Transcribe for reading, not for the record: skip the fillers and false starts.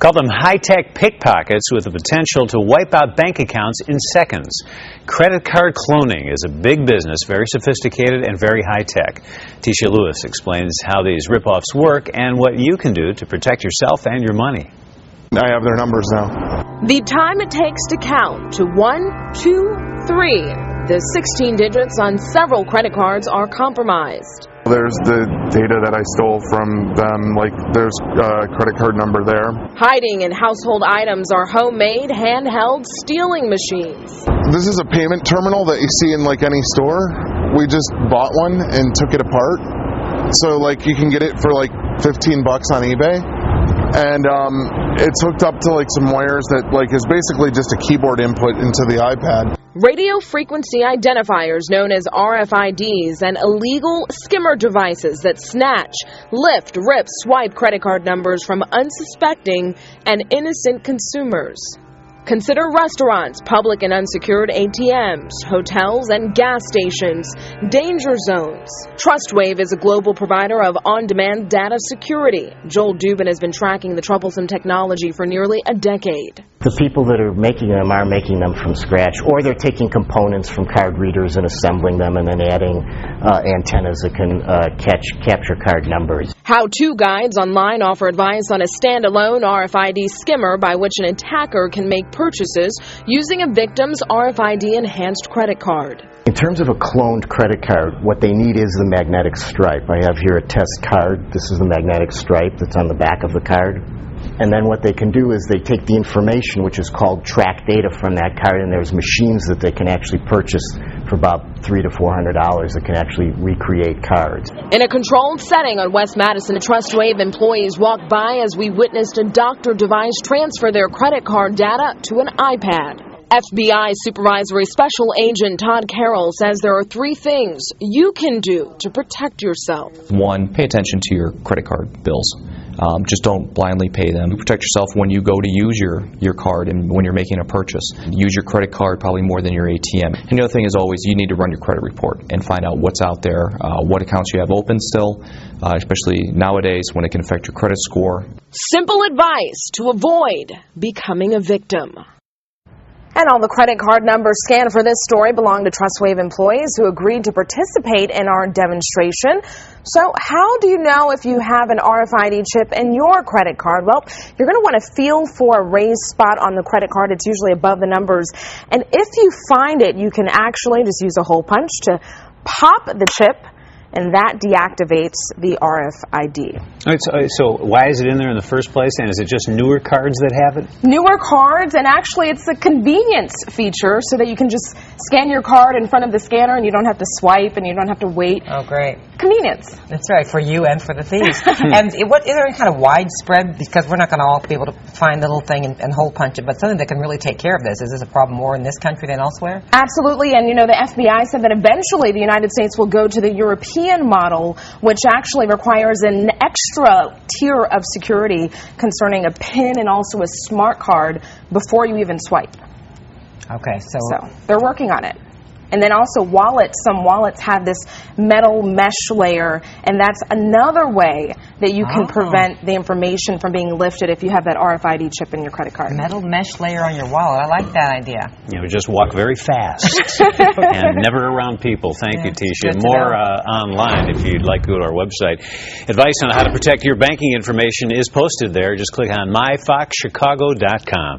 Call them high-tech pickpockets with the potential to wipe out bank accounts in seconds. Credit card cloning is a big business, very sophisticated and very high-tech. Tisha Lewis explains how these rip-offs work and what you can do to protect yourself and your money. I have their numbers now. The time it takes to count to 1, 2, 3. The 16 digits on several credit cards are compromised. There's the data that I stole from them, like there's a credit card number there. Hiding in household items are homemade, handheld stealing machines. This is a payment terminal that you see in like any store. We just bought one and took it apart. So like you can get it for like $15 on eBay. And it's hooked up to like some wires that like is basically just a keyboard input into the iPad. Radio frequency identifiers known as RFIDs and illegal skimmer devices that snatch, lift, rip, swipe credit card numbers from unsuspecting and innocent consumers. Consider restaurants, public and unsecured ATMs, hotels and gas stations, danger zones. TrustWave is a global provider of on-demand data security. Joel Dubin has been tracking the troublesome technology for nearly a decade. The people that are making them from scratch, or they're taking components from card readers and assembling them and then adding antennas that can capture card numbers. How-to guides online offer advice on a standalone RFID skimmer by which an attacker can make purchases using a victim's RFID-enhanced credit card. In terms of a cloned credit card, what they need is the magnetic stripe. I have here a test card. This is the magnetic stripe that's on the back of the card. And then what they can do is they take the information, which is called track data, from that card, and there's machines that they can actually purchase for about $300 to $400 that can actually recreate cards. In a controlled setting on West Madison, TrustWave employees walked by as we witnessed a doctor device transfer their credit card data to an iPad. FBI Supervisory Special Agent Todd Carroll says there are 3 things you can do to protect yourself. 1, pay attention to your credit card bills. Just don't blindly pay them. Protect yourself when you go to use your card and when you're making a purchase. Use your credit card probably more than your ATM. And the other thing is always you need to run your credit report and find out what's out there, what accounts you have open still, especially nowadays when it can affect your credit score. Simple advice to avoid becoming a victim. And all the credit card numbers scanned for this story belong to TrustWave employees who agreed to participate in our demonstration. So how do you know if you have an RFID chip in your credit card? Well, you're going to want to feel for a raised spot on the credit card. It's usually above the numbers. And if you find it, you can actually just use a hole punch to pop the chip, and that deactivates the RFID. So why is it in there in the first place? And is it just newer cards that have it? Newer cards, and actually it's a convenience feature so that you can just scan your card in front of the scanner and you don't have to swipe and you don't have to wait. Oh, great. Convenience. That's right, for you and for the thieves. And what is there any kind of widespread, because we're not going to all be able to find the little thing and hole punch it, but something that can really take care of this? Is this a problem more in this country than elsewhere? Absolutely, and the FBI said that eventually the United States will go to the European model, which actually requires an extra tier of security concerning a PIN and also a smart card before you even swipe. Okay, so they're working on it. And then also wallets. Some wallets have this metal mesh layer, and that's another way that you can prevent the information from being lifted if you have that RFID chip in your credit card. Metal mesh layer on your wallet. I like that idea. Just walk very fast and never around people. Thank you, Tisha. More online if you'd like to go to our website. Advice on how to protect your banking information is posted there. Just click on myfoxchicago.com.